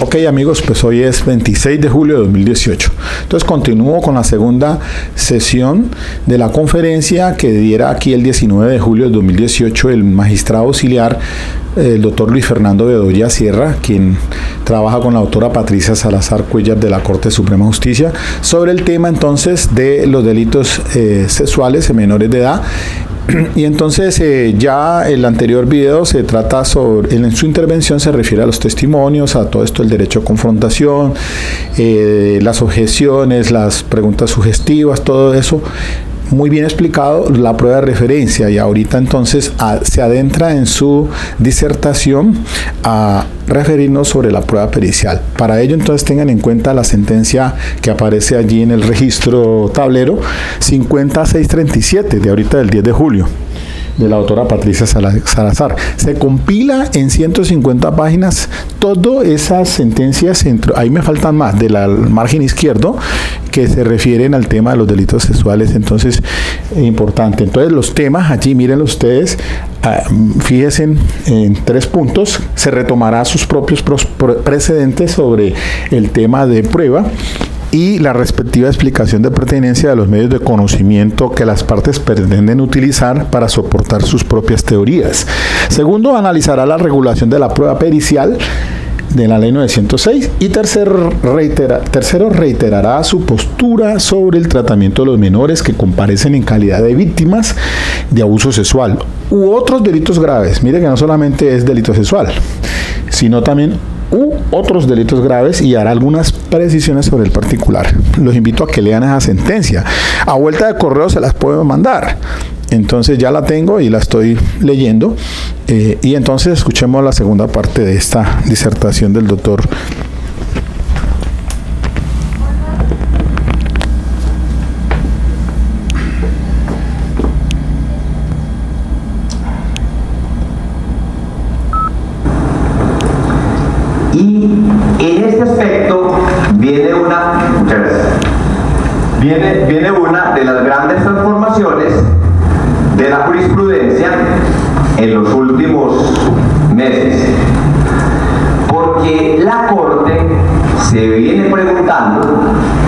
Ok, amigos, pues hoy es 26 de julio de 2018. Entonces continúo con la segunda sesión de la conferencia que diera aquí el 19 de julio de 2018 el magistrado auxiliar, el doctor Luis Fernando Bedoya Sierra, quien trabaja con la doctora Patricia Salazar Cuellar de la Corte Suprema de Justicia, sobre el tema entonces de los delitos sexuales en menores de edad. Y entonces ya el anterior video se trata sobre, en su intervención se refiere a los testimonios, a todo esto, el derecho a confrontación, las objeciones, las preguntas sugestivas, todo eso muy bien explicado, la prueba de referencia, y ahorita entonces se adentra en su disertación a referirnos sobre la prueba pericial. Para ello entonces tengan en cuenta la sentencia que aparece allí en el registro tablero 50637 de ahorita del 10 de julio de la doctora Patricia Salazar. Se compila en 150 páginas todas esas sentencias, ahí me faltan más, del margen izquierdo, que se refieren al tema de los delitos sexuales. Entonces, importante. Entonces, los temas allí, mírenlo ustedes, fíjense en 3 puntos. Se retomará sus propios precedentes sobre el tema de prueba y la respectiva explicación de pertenencia de los medios de conocimiento que las partes pretenden utilizar para soportar sus propias teorías. Segundo, analizará la regulación de la prueba pericial de la ley 906 y tercero, reiterará su postura sobre el tratamiento de los menores que comparecen en calidad de víctimas de abuso sexual u otros delitos graves. Mire que no solamente es delito sexual, sino también otros delitos graves, y hará algunas precisiones sobre el particular. Los invito a que lean esa sentencia. A vuelta de correo se las puedo mandar. Entonces ya la tengo y la estoy leyendo. Y entonces escuchemos la segunda parte de esta disertación del doctor. Y en este aspecto viene una de las grandes transformaciones de la jurisprudencia en los últimos meses, porque la Corte se viene preguntando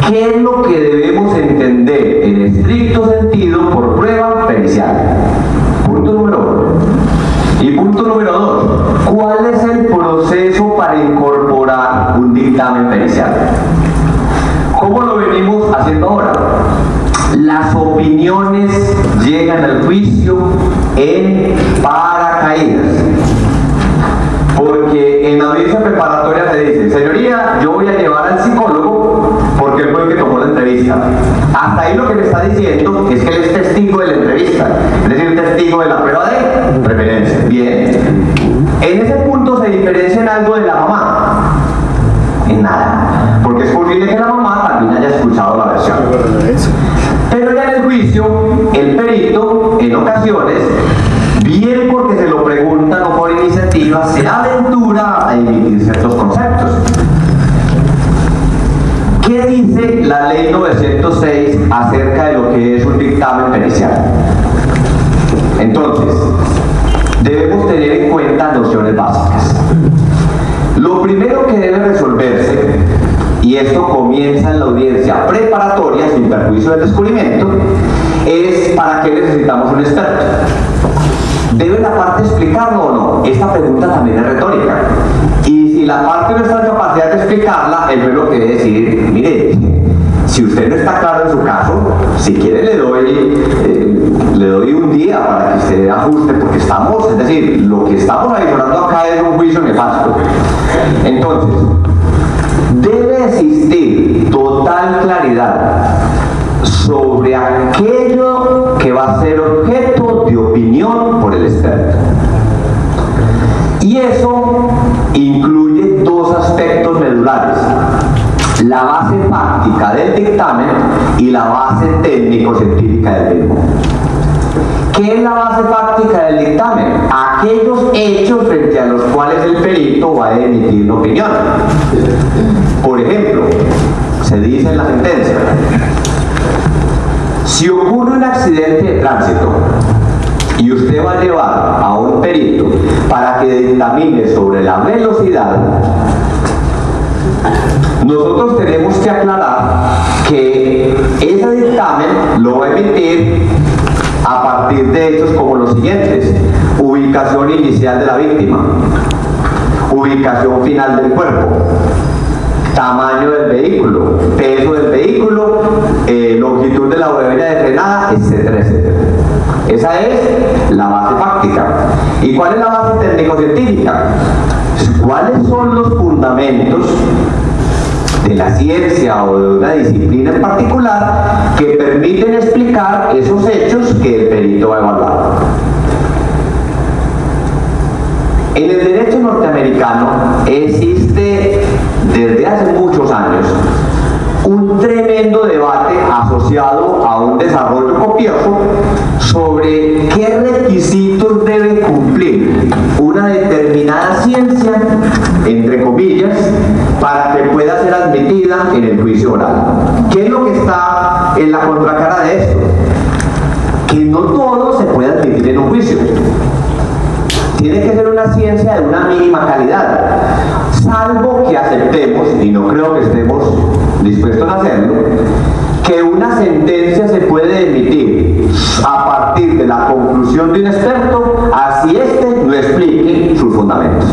qué es lo que debemos entender en estricto sentido por prueba pericial. Punto número 1. Y punto número 2, ¿cuál es el proceso para incorporar un dictamen pericial? ¿Cómo lo venimos haciendo ahora? Las opiniones llegan al juicio en paracaídas. Porque en la audiencia preparatoria se dice: señoría, yo voy a llevar al psicólogo porque él fue el que tomó la entrevista. Hasta ahí lo que me está diciendo es que él es testigo de la entrevista, es decir, testigo de la prueba de referencia. Bien. En ese punto se diferencia en algo de la mamá. En nada. Porque es posible que la mamá también haya escuchado la versión. Pero ya en el juicio, el perito, en ocasiones, bien porque se lo preguntan o por iniciativa, se aventura a emitir ciertos conceptos. ¿Qué dice la ley 906 acerca de lo que es un dictamen pericial? Entonces, debemos tener en cuenta nociones básicas. Lo primero que debe resolverse, y esto comienza en la audiencia preparatoria sin perjuicio del descubrimiento, es ¿para qué necesitamos un experto? ¿Debe la parte explicarlo o no? Esta pregunta también es retórica. Y si la parte no está en capacidad de explicarla, el juez lo que debe decir: mire, si usted no está claro en su caso, si quiere le doy un día para que usted ajuste, porque estamos, es decir, lo que estamos adicionando acá es un juicio nefasto. Entonces, debe existir total claridad sobre aquello que va a ser objeto de opinión por el experto. Y eso incluye 2 aspectos medulares: la base fáctica del dictamen y la base técnico-científica del mismo. ¿Qué es la base fáctica del dictamen? Aquellos hechos frente a los cuales el perito va a emitir una opinión. Por ejemplo, se dice en la sentencia: si ocurre un accidente de tránsito y usted va a llevar a un perito para que dictamine sobre la velocidad, nosotros tenemos que aclarar que ese dictamen lo va a emitir a partir de hechos como los siguientes: ubicación inicial de la víctima, ubicación final del cuerpo, tamaño del vehículo, peso del vehículo, longitud de la huevera de frenada, etcétera, etcétera. Esa es la base fáctica. ¿Y cuál es la base técnico-científica? ¿Cuáles son los fundamentos de la ciencia o de una disciplina en particular que permiten explicar esos hechos que el perito va a evaluar? En el derecho norteamericano existe desde hace muchos años un tremendo debate asociado a un desarrollo copioso sobre qué requisitos debe cumplir una determinada ciencia, entre comillas, para que pueda ser admitida en el juicio oral. ¿Qué es lo que está en la contracara de esto? Que no todo se puede admitir en un juicio. Tiene que ser una ciencia de una mínima calidad, salvo que aceptemos, y no creo que estemos dispuestos a hacerlo, que una sentencia se puede emitir a partir de la conclusión de un experto, así éste no explique sus fundamentos.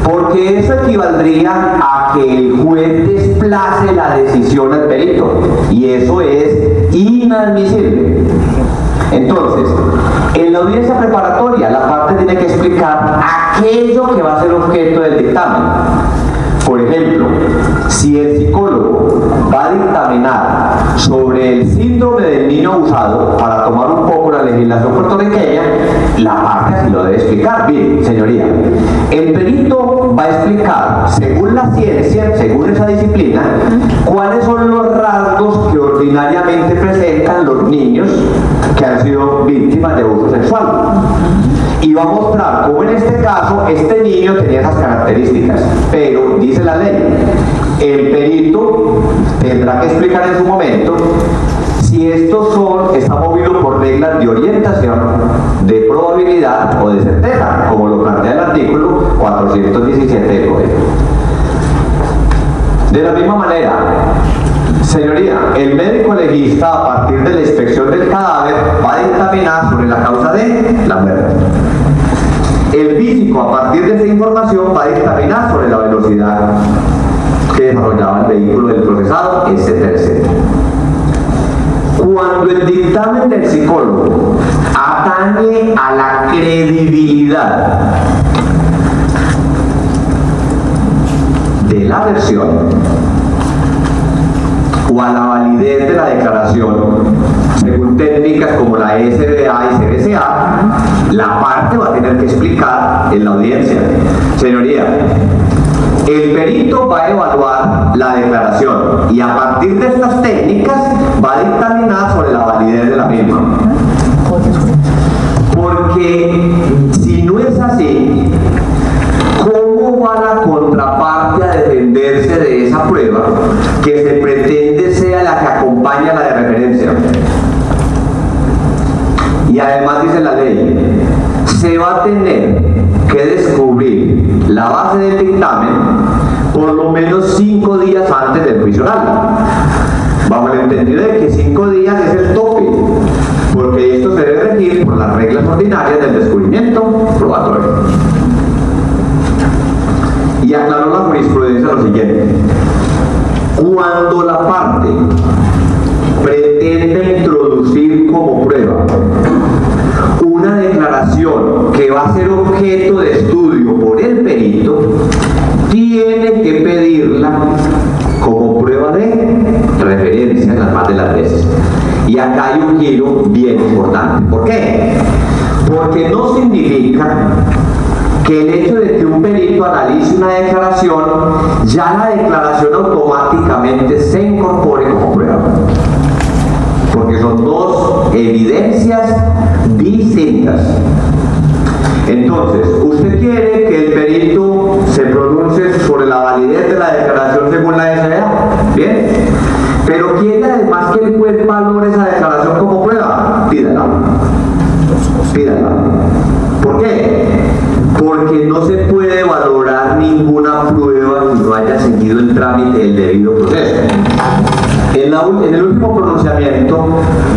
Porque eso equivaldría a que el juez desplace la decisión al perito, y eso es inadmisible. Entonces, en la audiencia preparatoria, la parte tiene que explicar aquello que va a ser objeto del dictamen. Por ejemplo, si el psicólogo va a dictaminar sobre el síndrome del niño abusado, para tomar un poco la legislación puertorriqueña, la parte así lo debe explicar. Bien, señoría, el perito va a explicar, según la ciencia, según esa disciplina, cuáles son los rasgos que ordinariamente presentan los niños que han sido víctimas de abuso sexual. Y va a mostrar cómo en este caso este niño tenía esas características, pero dice la ley, el perito tendrá que explicar en su momento si estos está movido por reglas de orientación, de probabilidad o de certeza, como lo plantea el artículo 417 del Código. De la misma manera, señoría, el médico legista, a partir de la inspección del cadáver, va a dictaminar sobre la causa de la muerte. El físico, a partir de esa información, va a dictaminar sobre la velocidad que desarrollaba el vehículo del procesado, etcétera, etcétera. Cuando el dictamen del psicólogo atañe a la credibilidad de la versión o a la validez de la declaración, según técnicas como la SBA y CBCA, la parte va a tener que explicar en la audiencia: señoría, el perito va a evaluar la declaración y a partir de estas técnicas va a dictaminar sobre la validez de la misma. Porque si no es así, ¿cómo va la contraparte a defenderse de esa prueba que se pretende sea la que acompaña la de referencia? Y además dice la ley, se va a tener que descubrir la base del dictamen por lo menos 5 días antes del juicio oral, bajo el entendido de que 5 días es el tope, porque esto se debe regir por las reglas ordinarias del descubrimiento probatorio. Y aclaró la jurisprudencia lo siguiente: cuando la parte pretende introducir como prueba una declaración que va a ser objeto de estudio por el perito, tiene que pedirla como prueba de referencia las más de las veces. Y acá hay un giro bien importante. ¿Por qué? Porque no significa que el hecho de que un perito analice una declaración, ya la declaración automáticamente se incorpore como prueba. Porque son dos evidencias distintas. Entonces, usted quiere que el perito se pronuncie sobre la validez de la declaración según la SBA. Bien. Pero quiere además que el juez valore esa declaración como prueba. Pídala. Pídala. ¿Por qué? Porque no se puede valorar ninguna prueba que no haya seguido trámite el debido proceso. En el último pronunciamiento,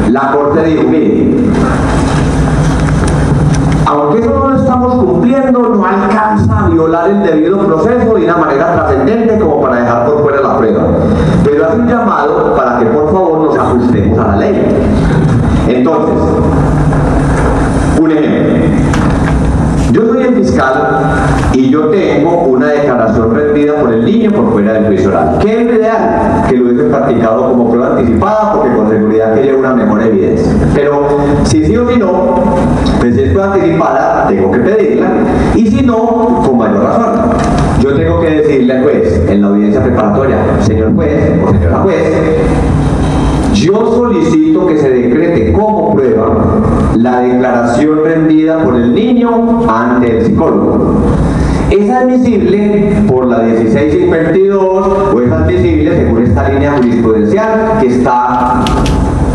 la Corte dijo, mire, aunque eso no lo estamos cumpliendo, no alcanza a violar el debido proceso de una manera trascendente como para dejar por fuera la prueba, pero hace un llamado para que por favor nos ajustemos a la ley. Entonces, un ejemplo, yo soy el fiscal y yo tengo una declaración rendida por el niño por fuera del juicio oral. ¿Qué es lo ideal? Que lo hubiese practicado como prueba anticipada, porque con seguridad quería una mejor evidencia. Pero si sí o si no, pues si es prueba anticipada, tengo que pedirla, y si no, con mayor razón. Yo tengo que decirle al juez en la audiencia preparatoria, señor juez o señora juez, yo solicito que se decrete como prueba la declaración rendida por el niño ante el psicólogo. Es admisible por la 1652 o es admisible según esta línea jurisprudencial que está,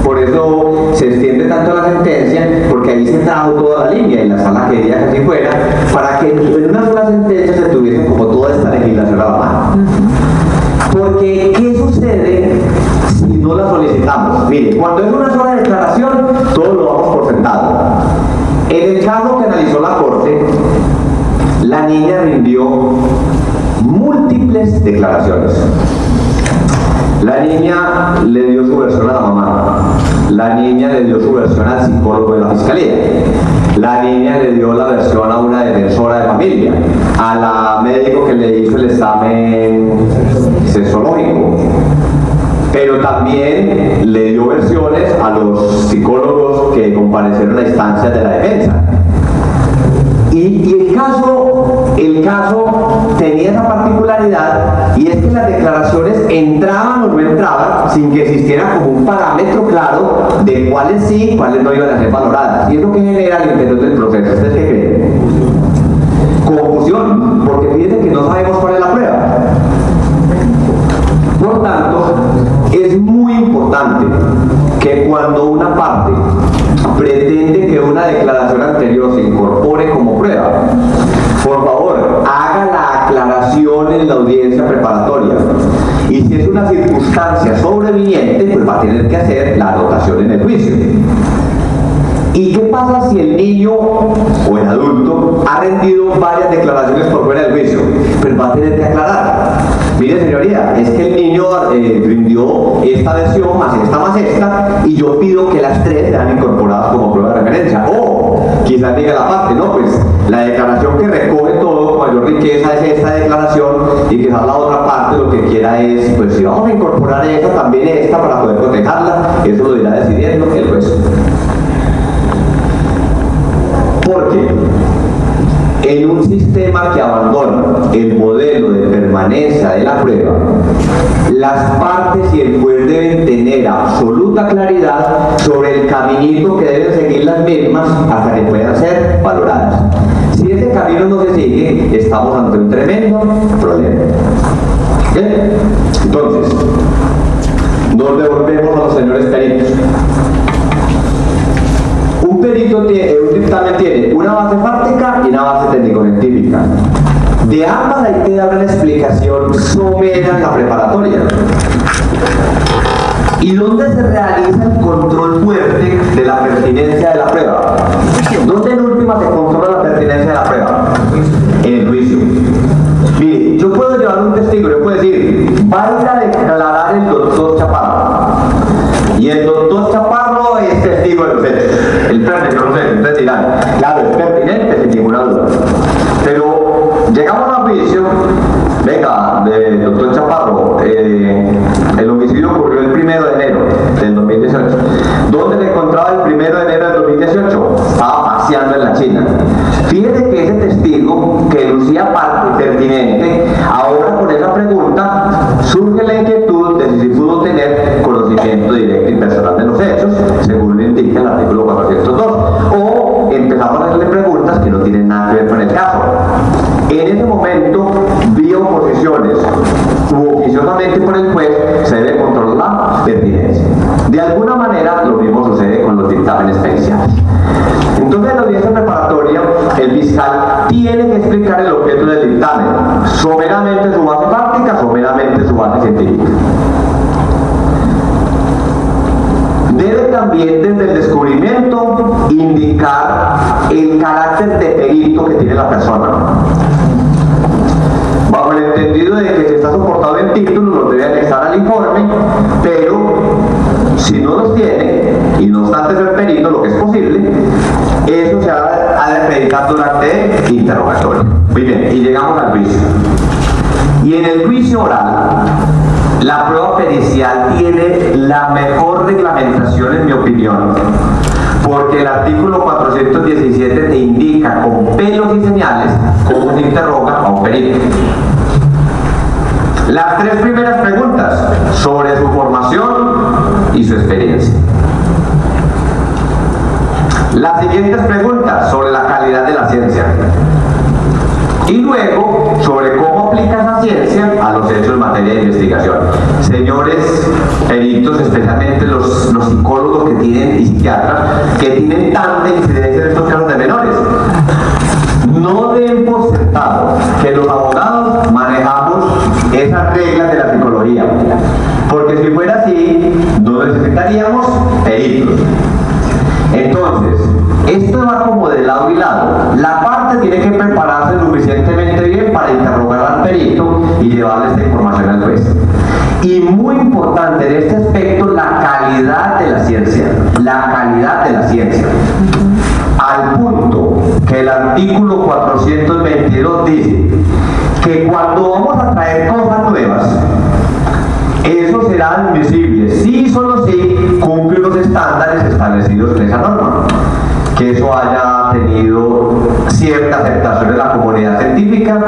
por eso se extiende tanto la sentencia, porque ahí se trajo toda la línea y la sala quería que así fuera, para que en una sola sentencia se tuviese como toda esta legislación a la mano. Porque, ¿qué sucede si no la solicitamos? Mire, cuando es una sola declaración, todo lo damos por sentado. En el caso que analizó la Corte, la niña rindió múltiples declaraciones. La niña le dio su versión a la mamá. La niña le dio su versión al psicólogo de la fiscalía. La niña le dio la versión a una defensora de familia, a la médico que le hizo el examen sexológico. Pero también le dio versiones a los psicólogos que comparecieron a instancias de la defensa. Y el caso tenía esa particularidad, y es que las declaraciones entraban o no entraban sin que existiera como un parámetro claro de cuáles sí y cuáles no iban a ser valoradas. Y es lo que genera al interior del proceso. ¿Ustedes qué creen? Confusión, porque fíjense que no sabemos cuál es la prueba. Por tanto, es muy importante que cuando una parte pretende que una declaración anterior se incorpore como prueba, por favor, haga la aclaración en la audiencia preparatoria. Y si es una circunstancia sobreviniente, pues va a tener que hacer la anotación en el juicio. ¿Y qué pasa si el niño o el adulto ha rendido varias declaraciones por fuera del juicio? Pues va a tener que aclarar. Mire, señoría, es que el niño rindió esta versión más esta, y yo pido que las tres sean incorporadas como prueba de referencia. O quizás diga la parte, no, pues la declaración que recoge todo con mayor riqueza es esta declaración, y quizás la otra parte lo que quiera es, pues si vamos a incorporar esta, también esta para poder protegerla. Eso lo irá decidiendo el juez. Porque en un sistema que abandona el modelo de permanencia de la prueba, las partes y el juez deben tener absoluta claridad sobre el caminito que deben seguir las mismas hasta que puedan ser valoradas. Si ese camino no se sigue, estamos ante un tremendo problema. ¿Bien? Entonces, nos devolvemos a los señores peritos. Un perito un dictamen tiene una base fáctica y una base técnico-científica. De ambas hay que dar una explicación somera en la preparatoria. ¿Y dónde se realiza el control fuerte de la pertinencia de la prueba? ¿Dónde en última se controla la pertinencia de la prueba? En el juicio. Mire, yo puedo llevar un testigo, yo puedo decir, va a ir a declarar el doctor Chaparro. Y el doctor Chaparro es testigo de los hechos. El pertinente, yo no sé, ustedes dirán, claro, es pertinente sin ninguna duda. Pero llegamos a juicio, venga, doctor Chaparro, el homicidio ocurrió el 1 de enero del 2018. ¿Dónde se encontraba el 1 de enero del 2018? Estaba paseando en la China. Fíjese que ese testigo, que lucía parte pertinente, ahora con esa pregunta surge la inquietud de si pudo tener conocimiento directo y personal de los hechos, según lo indica el artículo 402, o empezamos a hacerle preguntas que no tienen nada que ver con el caso. En ese momento, vía oposiciones u oficiosamente por el juez, se debe controlar la pertinencia. De alguna manera, lo mismo sucede con los dictámenes periciales. Entonces, en la audiencia preparatoria, el fiscal tiene que explicar el objeto del dictamen, someramente su base fáctica, someramente su base científica. Debe también desde el descubrimiento indicar el carácter de perito que tiene la persona, bajo el entendido de que si está soportado en títulos los debe anexar al informe, pero si no los tiene y no obstante ser perito, lo que es posible, eso se ha de acreditar durante el interrogatorio. Muy bien, y llegamos al juicio. Y en el juicio oral, la prueba pericial tiene la mejor reglamentación, en mi opinión, porque el artículo 417 te indica con pelos y señales cómo se interroga a un perito. Las tres primeras preguntas sobre su formación y su experiencia. Las siguientes preguntas sobre la calidad de la ciencia. Y luego sobre cómo aplica esa ciencia a los hechos en materia de investigación. Señores peritos, especialmente los psicólogos que tienen y psiquiatras que tienen tanta incidencia en estos casos de menores, no den por sentado que los abogados manejamos esas reglas de la psicología, porque si fuera así no necesitaríamos peritos. Entonces, esto va como de lado y lado. La parte tiene que prepararse lo suficientemente bien para interrogar al perito y llevarle esta información al juez. Y muy importante en este aspecto, la calidad de la ciencia. La calidad de la ciencia. Al punto que el artículo 422 dice que cuando vamos a traer cosas nuevas, eso será admisible si solo si cumple los estándares establecidos en esa norma, que eso haya tenido cierta aceptación en la comunidad científica,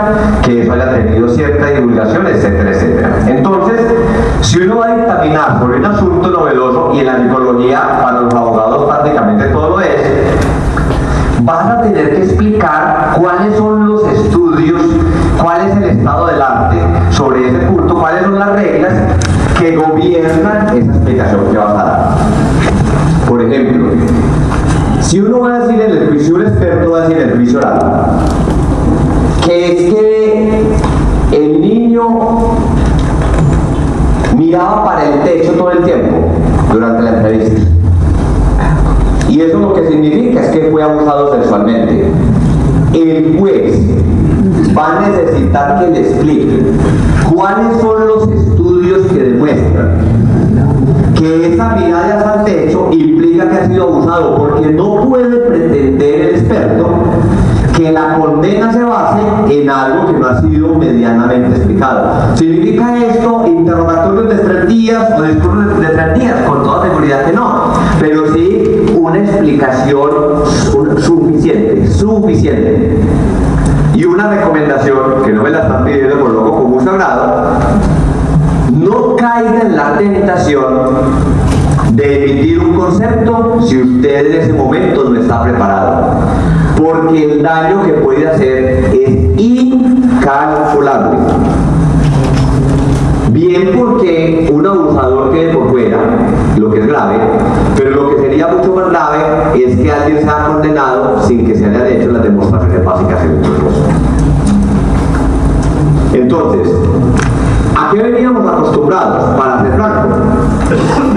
que eso haya tenido cierta divulgación, etcétera, etcétera. Entonces, si uno va a dictaminar sobre un asunto novedoso, y en la psicología para los abogados prácticamente todo lo es, vas a tener que explicar cuáles son los estudios, cuál es el estado del arte sobre ese punto, cuáles son las reglas que gobiernan esa explicación que vas a dar. Por ejemplo, si uno va a decir en el juicio, un experto va a decir en el juicio oral, que es que el niño miraba para el techo todo el tiempo durante la entrevista. Y eso lo que significa es que fue abusado sexualmente. El juez va a necesitar que le explique cuáles son los estudios que demuestran que esa mirada hacia el techo implica que ha sido abusado, porque no puede pretender el experto que la condena se base en algo que no ha sido medianamente explicado. ¿Significa esto interrogatorios de 3 días o discursos de 3 días? Con toda seguridad que no, pero sí una explicación suficiente. Y una recomendación, que no me la están pidiendo por loco, con mucho agrado: no caiga en la tentación de emitir un concepto si usted en ese momento no está preparado, porque el daño que puede hacer es incalculable. Bien porque un abusador quede por fuera, lo que es grave, pero lo que sería mucho más grave es que alguien sea condenado sin que se hayan hecho las demostraciones básicas en el proceso. Entonces, ¿a qué veníamos acostumbrados, para ser franco?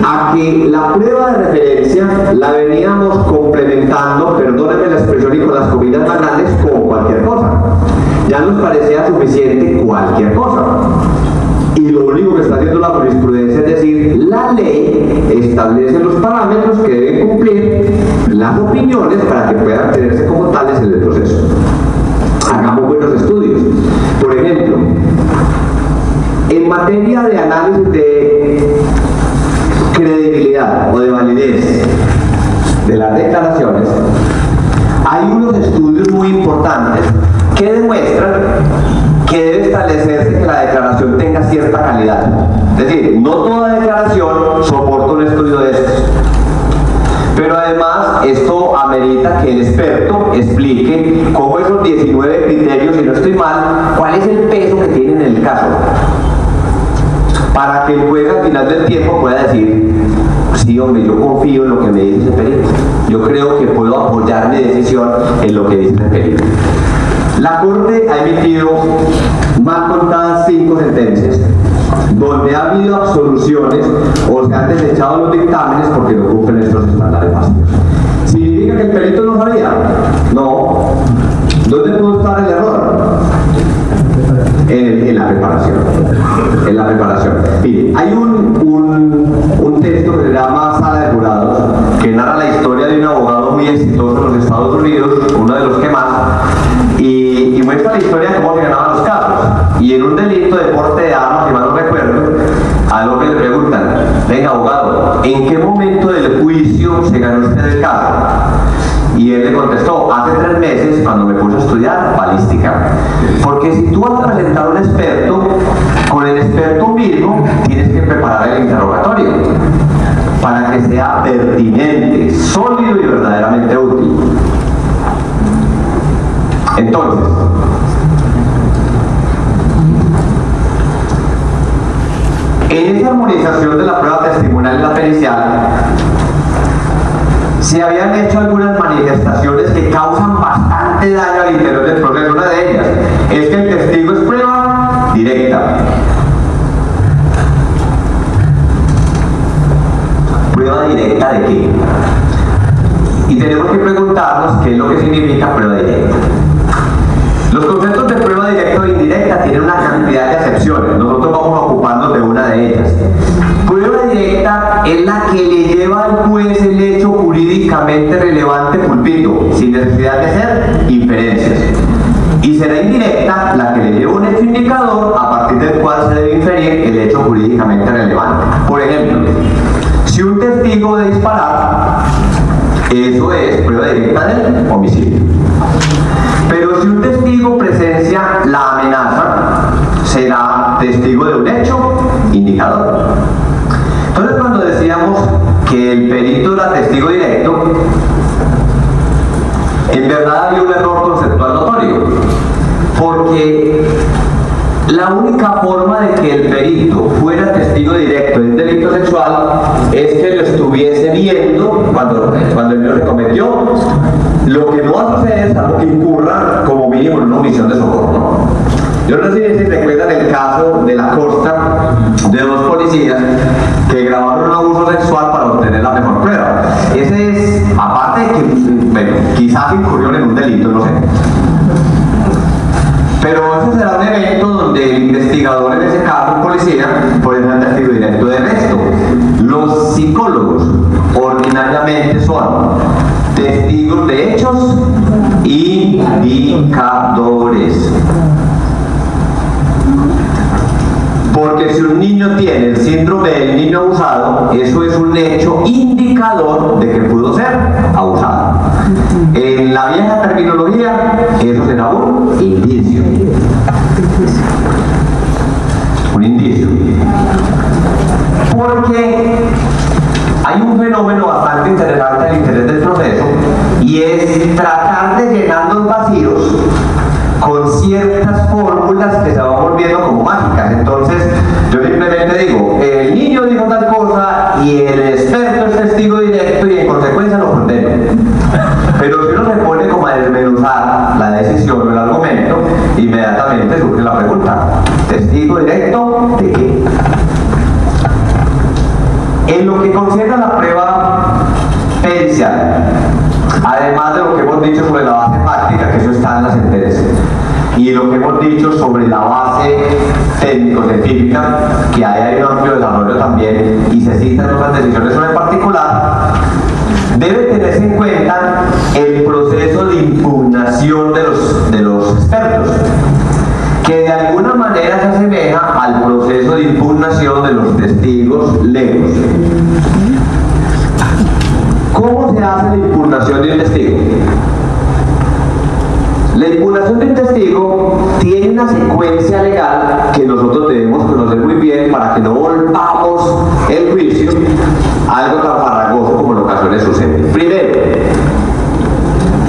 A que la prueba de referencia la veníamos complementando, perdónenme la expresión y con las comidas banales, con cualquier cosa. Ya nos parecía suficiente cualquier cosa. Y lo único que está haciendo la jurisprudencia es decir, la ley establece los parámetros que deben cumplir las opiniones para que puedan tenerse como tales en el proceso. Hagamos buenos estudios. Por ejemplo, en materia de análisis de credibilidad o de validez de las declaraciones, hay unos estudios muy importantes que demuestran que debe establecerse que la declaración tenga cierta calidad. Es decir, no toda declaración soporta un estudio de estos. Pero además, esto amerita que el experto explique cómo esos 19 criterios, si no estoy mal, cuál es el peso que tienen en el caso, para que el juez al final del tiempo pueda decir: sí, hombre, yo confío en lo que me dice ese perito, yo creo que puedo apoyar mi decisión en lo que dice ese perito. La Corte ha emitido más contadas 5 sentencias donde ha habido absoluciones o se han desechado los dictámenes porque no cumplen estos estándares básicos. ¿Significa que el perito no sabía? No. ¿Dónde pudo estar el error? En la preparación. En la preparación. Mire, hay un texto que se llama Sala de Jurados, que narra la historia de un abogado muy exitoso en los Estados Unidos, uno de los que más, y muestra la historia de cómo se ganaban los casos. Y en un delito de porte de armas, si mal no recuerdo, a lo que le preguntan: venga, abogado, ¿en qué momento del juicio se ganó usted el caso? Y él le contestó: hace 3 meses, cuando me puse a estudiar balística. Porque si tú vas a presentar a un experto, con el experto mismo tienes que preparar el interrogatorio para que sea pertinente, sólido y verdaderamente útil. Entonces, en esa armonización de la prueba testimonial y la pericial, se habían hecho algunas manifestaciones que causan bastante daño al interior del proceso. Una de ellas es que el testigo es prueba directa. ¿Prueba directa de qué? Y tenemos que preguntarnos qué es lo que significa prueba directa. Los conceptos de prueba directa o indirecta tienen una cantidad de acepciones. Nosotros vamos a ocuparnos de una de ellas. Prueba directa es la que le lleva al juez el hecho jurídicamente relevante pulpito, sin necesidad de hacer inferencias. Y será indirecta la que le lleva un hecho indicador a partir del cual se debe inferir el hecho jurídicamente relevante. Por ejemplo, si un testigo de disparar, eso es prueba directa del homicidio. Pero si un testigo presencia la amenaza, será testigo de un hecho indicador. Entonces, cuando decíamos que el perito era testigo directo, en verdad había un error conceptual notorio, porque la única forma de que el perito fuera testigo directo de un delito sexual es que lo estuviese viendo cuando el niño se cometió, lo que no va a suceder es algo que incurra como mínimo en una omisión de socorro, ¿no? Yo no sé si recuerdan el caso de la costa de 2 policías que grabaron un abuso sexual para obtener la mejor prueba. Ese es, aparte de que, bueno, quizás incurrió en un delito, no sé. Pero ese será un evento donde el investigador, en ese caso, un policía, puede ser testigo directo. De resto, los psicólogos ordinariamente son testigos de hechos indicadores. Porque si un niño tiene el síndrome del niño abusado, eso es un hecho indicador de que pudo ser abusado. En la vieja terminología, eso será un indicio. Un indicio. Porque hay un fenómeno bastante interesante al interés del proceso, y es tratar de llenar los vacíos con ciertas fórmulas que se van volviendo como mágicas. Entonces, yo simplemente digo, el niño dijo tal cosa y el experto es testigo directo y en consecuencia lo condeno. Pero si uno se pone como a desmenuzar la decisión o el argumento, inmediatamente surge la pregunta: ¿testigo directo de qué? En lo que concierne a la prueba pericial, además de lo que hemos dicho sobre la base fáctica, que eso está en la sentencia, y lo que hemos dicho sobre la base técnico-científica, que hay un amplio desarrollo también, y se citan otras decisiones sobre en particular, debe tenerse en cuenta el proceso de impugnación de los expertos, que de alguna manera se asemeja al proceso de impugnación de los testigos legos. ¿Cómo se hace la impugnación de un testigo? La impugnación de un testigo tiene una secuencia legal que nosotros debemos conocer muy bien para que no volvamos el juicio a algo tan farragoso como en ocasiones sucede. Primero,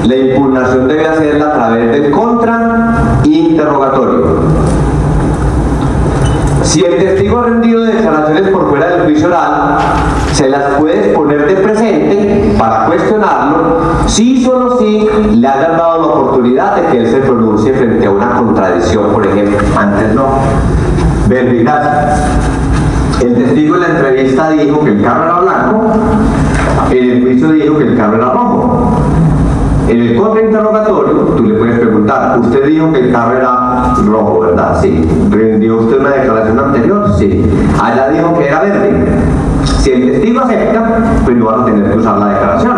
la impugnación debe hacerla a través del contrainterrogatorio. Si el testigo ha rendido declaraciones por fuera del juicio oral, se las puede poner de presente para cuestionarlo, si solo si le hayan dado la oportunidad de que él se pronuncie frente a una contradicción, por ejemplo. Antes no. Verbo y gracia. El testigo en la entrevista dijo que el carro era blanco, en el juicio dijo que el carro era rojo. En el contrainterrogatorio, tú le puedes preguntar, usted dijo que el carro era rojo, ¿verdad? Sí. ¿Rindió usted una declaración anterior? Sí. Allá dijo que era verde. Si el testigo acepta, pues no van a tener que usar la declaración.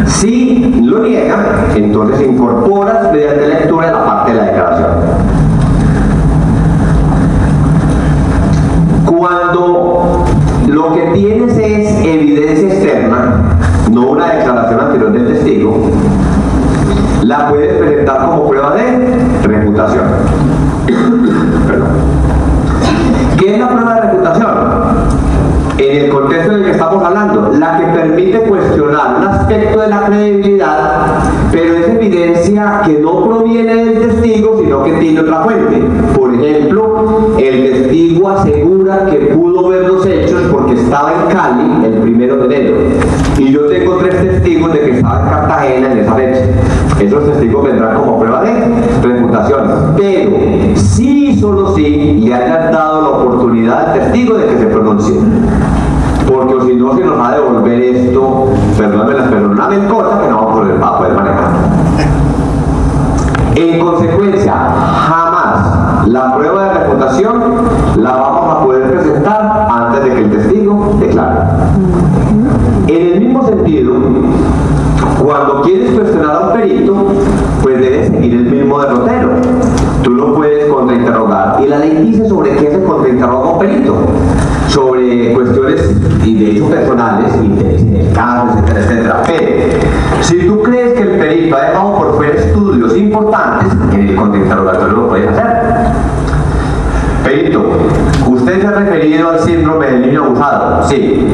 Si lo niega, entonces incorporas mediante lectura la parte de la declaración. Cuando lo que tienes es evidencia externa, no una declaración anterior del testigo, la puedes presentar como prueba de refutación. Perdón. ¿Qué es la prueba de refutación? En el contexto en el que estamos hablando, la que permite cuestionar un aspecto de la credibilidad, pero es evidencia que no proviene del testigo, sino que tiene otra fuente. Por ejemplo, el testigo asegura que pudo ver los hechos porque estaba en Cali el 1 de enero. Y yo tengo 3 testigos de que estaba en Cartagena en esa fecha. Esos testigos vendrán como prueba de refutación. Pero sí, solo sí, le hayan dado la oportunidad al testigo de que se pronuncie. Porque si no se nos va a devolver esto, perdóname una cosa que no va a poder manejar. En consecuencia, jamás la prueba de refutación la vamos a poder presentar antes de que el testigo declare. En el mismo sentido, cuando quieres cuestionar a un perito, pues debes seguir el mismo derrotero. Tú lo puedes contrainterrogar. Y la ley dice sobre qué se contrainterroga un perito. Sobre cuestiones y de hecho personales, interés en el caso, etcétera, etcétera. Pero si tú crees que el perito ha dejado por fuera estudios importantes, en el contrainterrogatorio lo puedes hacer. Perito, ¿usted se ha referido al síndrome del niño abusado? Sí.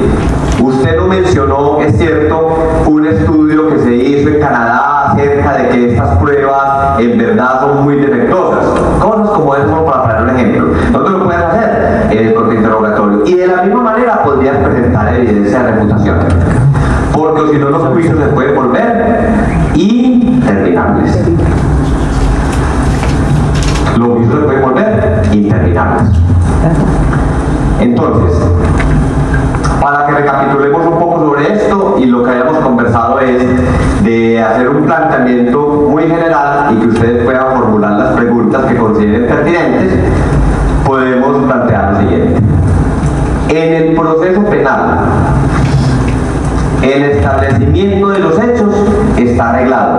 Usted no mencionó, es cierto, un estudio que se hizo en Canadá acerca de que estas pruebas en verdad son muy defectuosas. Cosas como eso, para poner un ejemplo. ¿Dónde lo puedes hacer? En el contrainterrogatorio. Y de la misma manera podrías presentar evidencia de reputación. Porque si no, los juicios se pueden volver interminables. Los juicios se pueden volver interminables. Entonces, para que recapitulemos un poco sobre esto, y lo que hayamos conversado es de hacer un planteamiento muy general y que ustedes puedan formular las preguntas que consideren pertinentes, podemos plantear lo siguiente. En el proceso penal, el establecimiento de los hechos está arreglado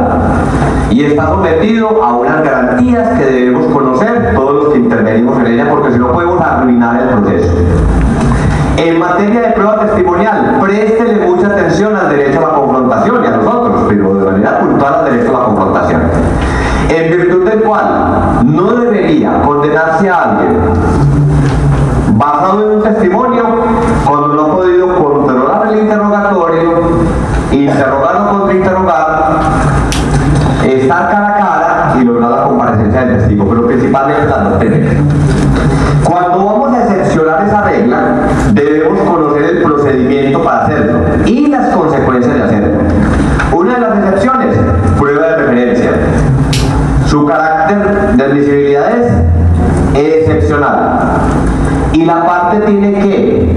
y está sometido a unas garantías que debemos conocer todos los que intervenimos en ella, porque si no podemos arruinar el proceso. En materia de prueba testimonial, préstele mucha atención al derecho a la confrontación y a nosotros, pero de manera puntual al derecho a la confrontación, en virtud del cual no debería condenarse a alguien basado en un testimonio cuando no ha podido controlar el interrogatorio, interrogar o contrainterrogar, estar cara a cara y lograr la comparecencia del testigo, pero principalmente las dos técnicas. Cuando vamos a excepcionar esa regla, debemos conocer el procedimiento para hacerlo y las consecuencias de hacerlo. Una de las excepciones, prueba de referencia. Su carácter de admisibilidad es excepcional y la parte tiene que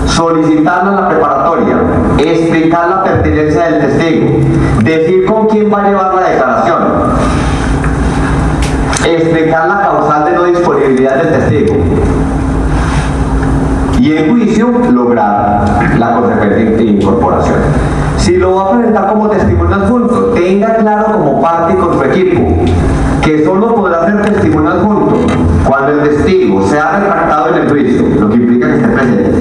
solicitarla en la preparatoria, explicar la pertinencia del testigo, decir con quién va a llevar la declaración, explicar la causal de no disponibilidad del testigo y en juicio lograr la consecuente incorporación. Si lo va a presentar como testimonio adjunto, tenga claro como parte y con su equipo que solo podrá ser testimonio adjunto cuando el testigo sea retractado en el juicio, lo que implica que esté presente.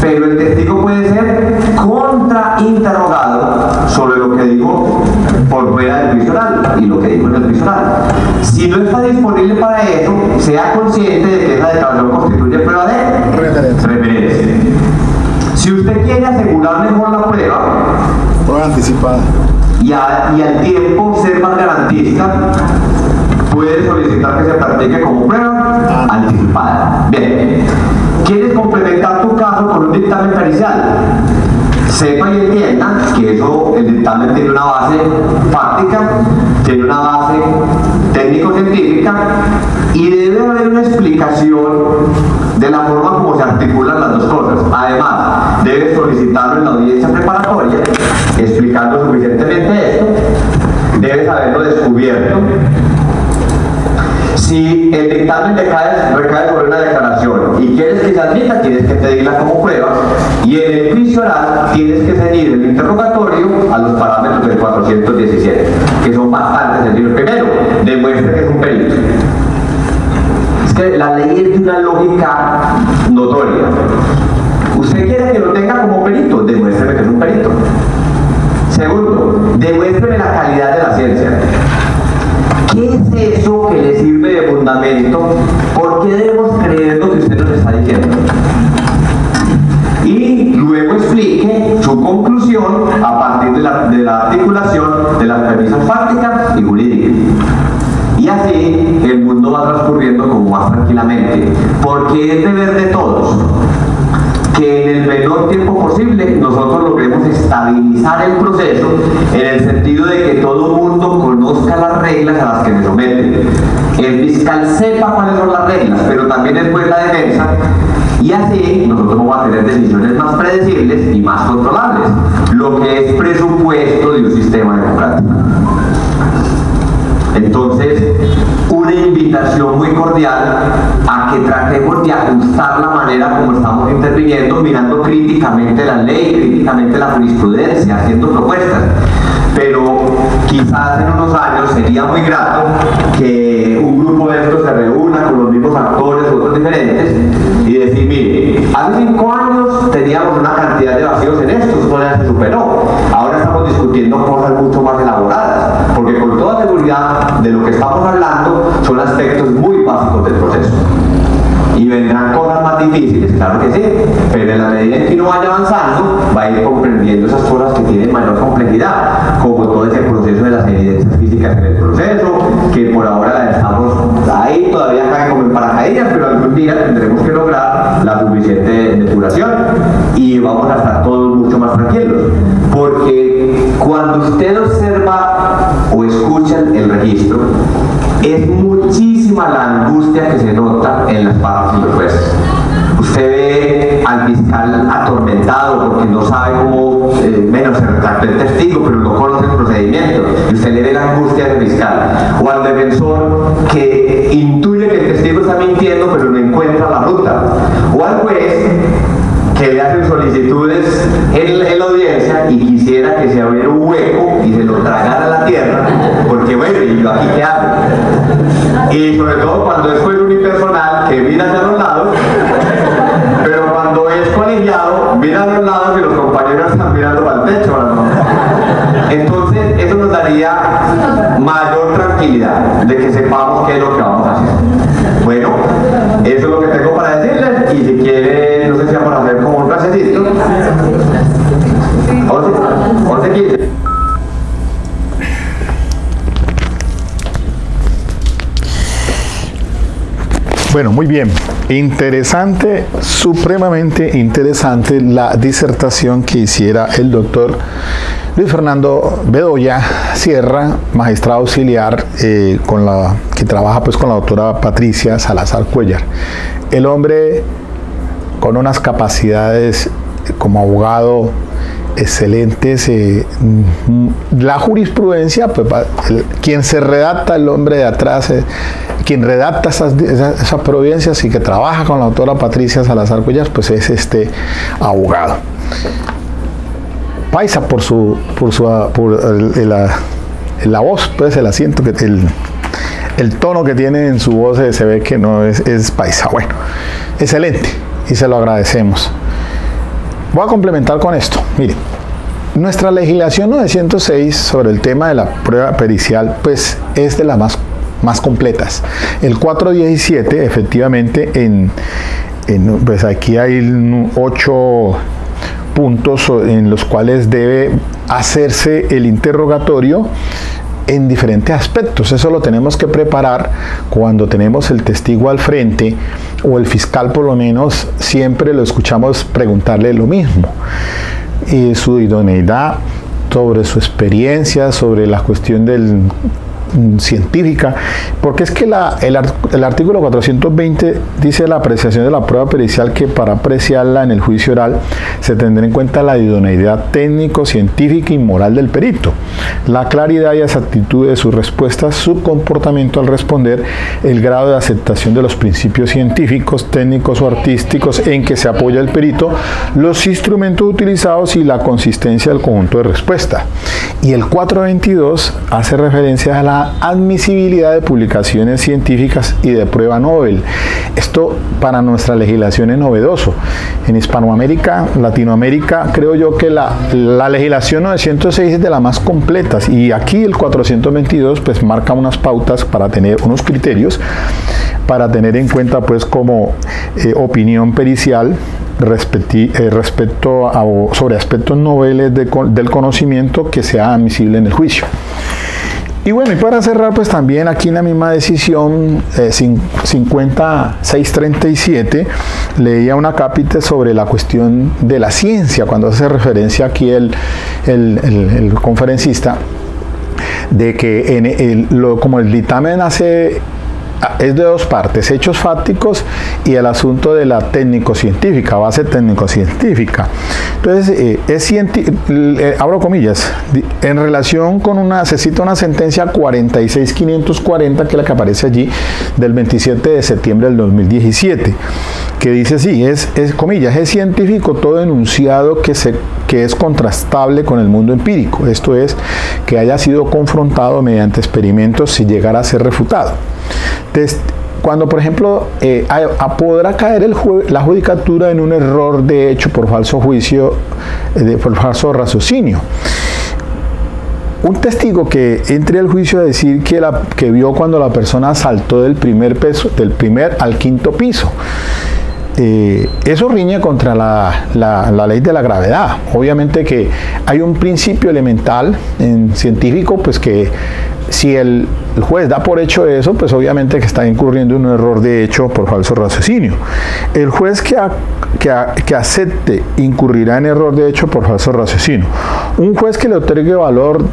Pero el testigo puede ser contrainterrogado sobre lo que dijo por fuera del juicio oral y lo que dijo en el juicio oral. Si no está disponible para eso, sea consciente de que esa declaración constituye prueba de referencia. Si usted quiere asegurar mejor la prueba anticipada y al tiempo ser más garantista, puede solicitar que se practique como prueba anticipada. Bien, ¿quieres complementar tu caso con un dictamen pericial? Sepa y entienda que eso el el dictamen tiene una base fáctica, tiene una base técnico-científica y debe haber una explicación de la forma como se articulan las dos cosas. Además, debe solicitarlo en la audiencia preparatoria, explicando suficientemente esto, debes haberlo descubierto. Si el dictamen recae sobre una declaración y quieres que se admita, tienes que pedirla como prueba, y en el juicio oral tienes que ceñir el interrogatorio a los parámetros del 417, que son bastante sencillos. Primero, demuestre que es un perito. Es que la ley es de una lógica notoria. Usted quiere que lo tenga como perito, demuéstreme que es un perito. Segundo, demuéstreme la calidad de la ciencia. ¿Qué es eso que le sirve de fundamento? ¿Por qué debemos creer lo que usted nos está diciendo? Y luego explique su conclusión a partir de la articulación de las premisas fácticas y jurídicas. Y así el mundo va transcurriendo como más tranquilamente, porque es deber de todos que en el menor tiempo posible nosotros logremos estabilizar el proceso en el sentido de que todo el mundo conozca las reglas a las que se somete. El fiscal sepa cuáles son las reglas, pero también después la defensa, y así nosotros vamos a tener decisiones más predecibles y más controlables, lo que es presupuesto de un sistema democrático. Entonces, una invitación muy cordial a que tratemos de ajustar la manera como estamos interviniendo, mirando críticamente la ley, críticamente la jurisprudencia, haciendo propuestas. Pero quizás en unos años sería muy grato que un grupo de estos se reúna con los mismos actores, otros diferentes, y decir, mire, hace 5 años teníamos una cantidad de vacíos en esto, eso ya se superó. Ahora estamos discutiendo cosas mucho más elaboradas, porque con toda seguridad de lo que estamos hablando son aspectos muy básicos del proceso. Y vendrán cosas más difíciles, claro que sí, pero en la medida en que uno vaya avanzando, va a ir comprendiendo esas cosas que tienen mayor complejidad, como todo ese proceso de las evidencias físicas en el proceso, que por ahora estamos ahí, todavía caen como en paracaídas, pero algún día tendremos que lograr la suficiente depuración y vamos a estar todos mucho más tranquilos, porque cuando usted observa o escucha el registro, es muchísima la angustia que se nota en las partes y los jueces. Usted ve al fiscal atormentado porque no sabe cómo, menos se retractó el testigo, pero no conoce el procedimiento, y usted le ve la angustia del fiscal. O al defensor que intuye que el testigo está mintiendo, pero no encuentra la ruta. O al juez que le hacen solicitudes en la audiencia y quisiera que se abriera un hueco y se lo tragara a la tierra, porque bueno, ¿y yo aquí qué hago? Y sobre todo cuando es juez unipersonal, que mira hacia los lados, pero cuando es colegiado, mira a los lados y los compañeros están mirando para el techo, ¿no? Entonces, eso nos daría mayor tranquilidad de que sepamos qué es lo que vamos a hacer. Bueno, eso es lo que tengo para decirles, y si quieren, no sé si vamos a hacer como un recesito. 11:15. Bueno, muy bien. Interesante, supremamente interesante la disertación que hiciera el doctor Luis Fernando Bedoya Sierra, magistrado auxiliar que trabaja pues con la doctora Patricia Salazar Cuéllar. El hombre con unas capacidades como abogado excelentes. La jurisprudencia, pues, quien se redacta, el hombre de atrás, quien redacta esas providencias y que trabaja con la doctora Patricia Salazar Cuéllar, pues es este abogado. Paisa por la voz, pues el acento, el tono que tiene en su voz, se ve que no es paisa. Bueno, excelente, y se lo agradecemos. Voy a complementar con esto. Miren, nuestra legislación 906 sobre el tema de la prueba pericial, pues es de las más completas. El 417, efectivamente, pues aquí hay 8 puntos en los cuales debe hacerse el interrogatorio en diferentes aspectos. Eso lo tenemos que preparar cuando tenemos el testigo al frente, o el fiscal, por lo menos siempre lo escuchamos preguntarle lo mismo, y su idoneidad sobre su experiencia, sobre la cuestión del científica, porque es que el artículo 420 dice la apreciación de la prueba pericial, que para apreciarla en el juicio oral se tendrá en cuenta la idoneidad técnico, científica y moral del perito, la claridad y exactitud de sus respuestas, su comportamiento al responder, el grado de aceptación de los principios científicos, técnicos o artísticos en que se apoya el perito, los instrumentos utilizados y la consistencia del conjunto de respuesta. Y el 422 hace referencia a la admisibilidad de publicaciones científicas y de prueba novel. Esto para nuestra legislación es novedoso. En Hispanoamérica, Latinoamérica, creo yo que la legislación 906 es de las más completas, y aquí el 422 pues marca unas pautas para tener unos criterios para tener en cuenta pues como opinión pericial respecto sobre aspectos noveles del conocimiento que sea admisible en el juicio. Y bueno, y para cerrar, pues también aquí en la misma decisión 5637 leía una cápita sobre la cuestión de la ciencia, cuando hace referencia aquí el conferencista, de que como el dictamen es de dos partes, hechos fácticos y el asunto de la técnico-científica, base técnico-científica. Entonces, abro comillas, en relación con se cita una sentencia 46540, que es la que aparece allí, del 27 de septiembre del 2017, que dice así, comillas, es científico todo enunciado que es contrastable con el mundo empírico, esto es, que haya sido confrontado mediante experimentos si llegara a ser refutado. Cuando, por ejemplo, podrá caer la judicatura en un error de hecho por falso juicio, por falso raciocinio. Un testigo que entre al juicio a decir que vio cuando la persona saltó del primer al quinto piso. Eso riñe contra la ley de la gravedad. Obviamente que hay un principio elemental científico, pues que si el juez da por hecho eso, pues obviamente que está incurriendo en un error de hecho por falso raciocinio. El juez que acepte incurrirá en error de hecho por falso raciocinio. Un juez que le otorgue valor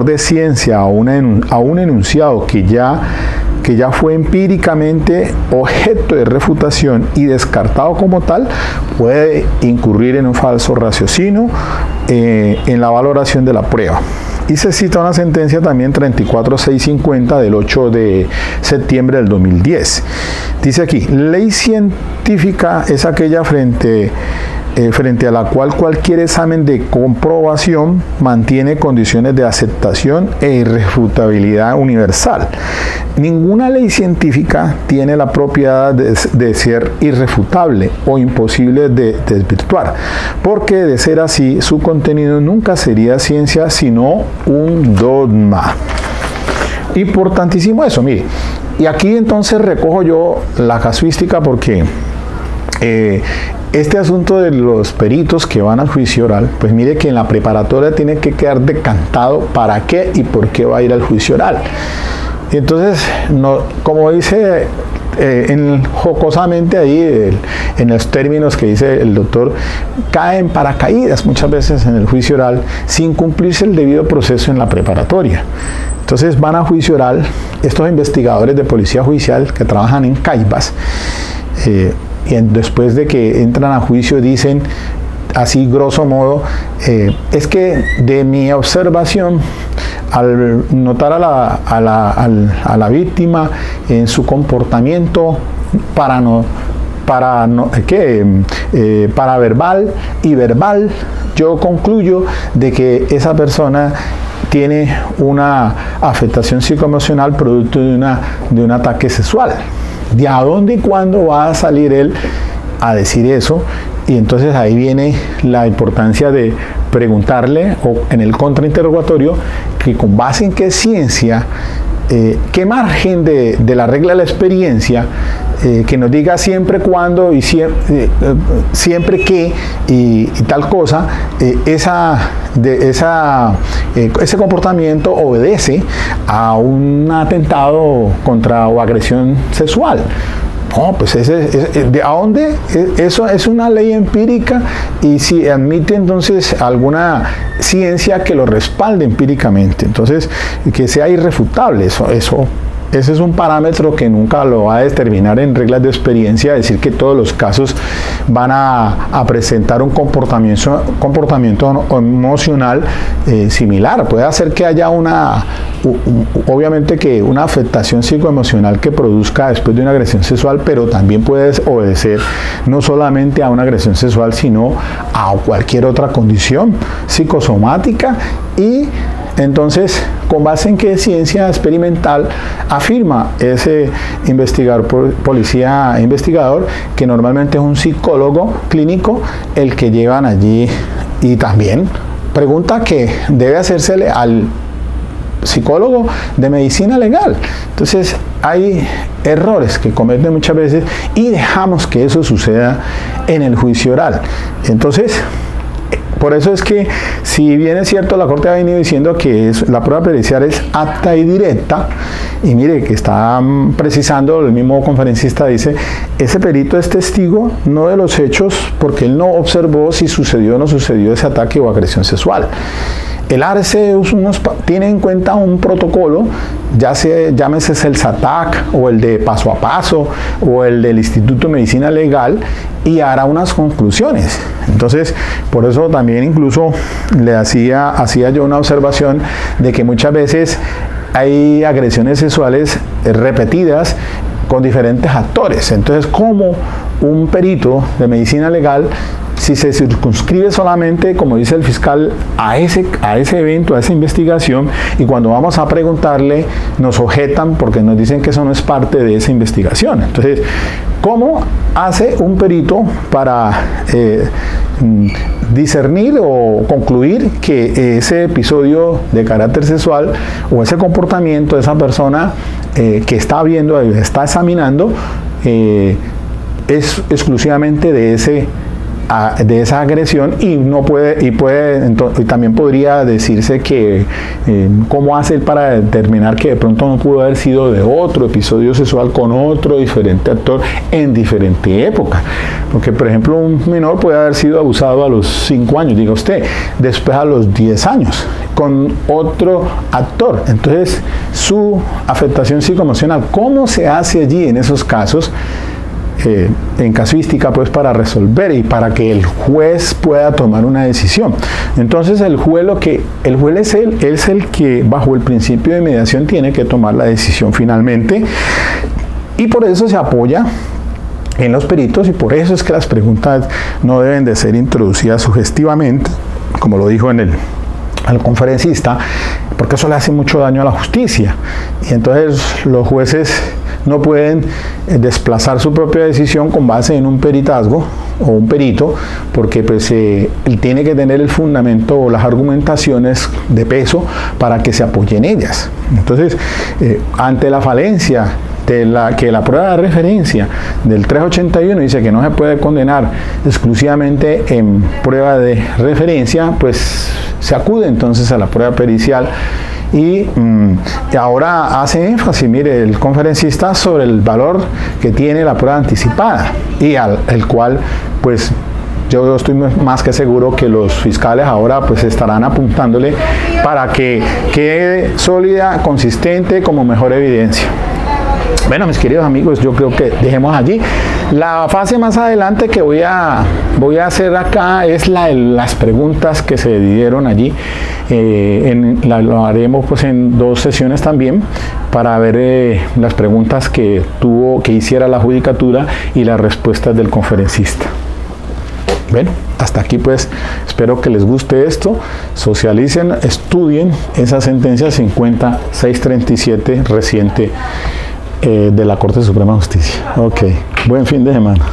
de ciencia a un enunciado que ya fue empíricamente objeto de refutación y descartado como tal, puede incurrir en un falso raciocinio en la valoración de la prueba. Y se cita una sentencia también 34650 del 8 de septiembre del 2010. Dice aquí, ley científica es aquella frente a la cual cualquier examen de comprobación mantiene condiciones de aceptación e irrefutabilidad universal. Ninguna ley científica tiene la propiedad de ser irrefutable o imposible de desvirtuar, porque de ser así, su contenido nunca sería ciencia, sino un dogma. Importantísimo eso, mire. Y aquí entonces recojo yo la casuística, porque este asunto de los peritos que van al juicio oral, pues mire que en la preparatoria tiene que quedar decantado para qué y por qué va a ir al juicio oral. Y entonces, como dice jocosamente ahí, en los términos que dice el doctor, caen paracaídas muchas veces en el juicio oral sin cumplirse el debido proceso en la preparatoria. Entonces van a juicio oral estos investigadores de policía judicial que trabajan en CAIBAS, y después de que entran a juicio dicen así grosso modo, es que de mi observación, al notar a la víctima en su comportamiento paraverbal y verbal, yo concluyo de que esa persona tiene una afectación psicoemocional producto de un ataque sexual. ¿De a dónde y cuándo va a salir él a decir eso? Y entonces ahí viene la importancia de preguntarle, o en el contrainterrogatorio, que con base en qué ciencia, qué margen de la regla de la experiencia, que nos diga siempre cuándo y siempre qué y tal cosa, ese comportamiento obedece a un atentado contra o agresión sexual. No, pues ¿de dónde? Eso es una ley empírica, y si admite entonces alguna ciencia que lo respalde empíricamente, entonces que sea irrefutable, ese es un parámetro que nunca lo va a determinar en reglas de experiencia, decir que todos los casos van a presentar un comportamiento emocional similar. Puede hacer que haya obviamente que una afectación psicoemocional que produzca después de una agresión sexual, pero también puede obedecer no solamente a una agresión sexual, sino a cualquier otra condición psicosomática. Y entonces, ¿con base en qué ciencia experimental afirma ese investigador, que normalmente es un psicólogo clínico el que llevan allí? Y también pregunta que debe hacérsele al psicólogo de medicina legal. Entonces, hay errores que cometen muchas veces y dejamos que eso suceda en el juicio oral. Entonces, por eso es que, si bien es cierto, la Corte ha venido diciendo que la prueba pericial es apta y directa, y mire que está precisando, el mismo conferencista dice, ese perito es testigo no de los hechos, porque él no observó si sucedió o no sucedió ese ataque o agresión sexual. El ARCE tiene en cuenta un protocolo, llámese el SATAC o el de paso a paso o el del Instituto de Medicina Legal, y hará unas conclusiones. Entonces, por eso también incluso le hacía yo una observación de que muchas veces hay agresiones sexuales repetidas con diferentes actores. Entonces, como un perito de medicina legal, si se circunscribe solamente, como dice el fiscal, a ese evento, a esa investigación, y cuando vamos a preguntarle nos objetan porque nos dicen que eso no es parte de esa investigación. Entonces, ¿cómo hace un perito para discernir o concluir que ese episodio de carácter sexual o ese comportamiento de esa persona que está viendo, está examinando, es exclusivamente de esa agresión, y también podría decirse que cómo hace él para determinar que de pronto no pudo haber sido de otro episodio sexual con otro diferente actor en diferente época? Porque, por ejemplo, un menor puede haber sido abusado a los 5 años, diga usted, después a los 10 años con otro actor. Entonces, su afectación psicoemocional, ¿cómo se hace allí en esos casos? En casuística, pues, para resolver y para que el juez pueda tomar una decisión. Entonces, el juez es el que, bajo el principio de mediación, tiene que tomar la decisión finalmente, y por eso se apoya en los peritos, y por eso es que las preguntas no deben de ser introducidas sugestivamente, como lo dijo al conferencista, porque eso le hace mucho daño a la justicia, y entonces los jueces no pueden desplazar su propia decisión con base en un peritazgo o un perito, porque pues él tiene que tener el fundamento o las argumentaciones de peso para que se apoyen ellas. Entonces, ante la falencia que la prueba de referencia del 381 dice que no se puede condenar exclusivamente en prueba de referencia, pues se acude entonces a la prueba pericial. Y ahora hace énfasis, mire, el conferencista, sobre el valor que tiene la prueba anticipada, y el cual, pues, yo estoy más que seguro que los fiscales ahora pues estarán apuntándole para que quede sólida, consistente, como mejor evidencia. Bueno, mis queridos amigos, yo creo que dejemos allí. La fase más adelante que voy a hacer acá es las preguntas que se dieron allí. Lo haremos pues en 2 sesiones también, para ver las preguntas que hiciera la judicatura y las respuestas del conferencista. Bueno, hasta aquí pues, espero que les guste esto, socialicen, estudien esa sentencia 50637 reciente de la Corte Suprema de Justicia. Ok, buen fin de semana.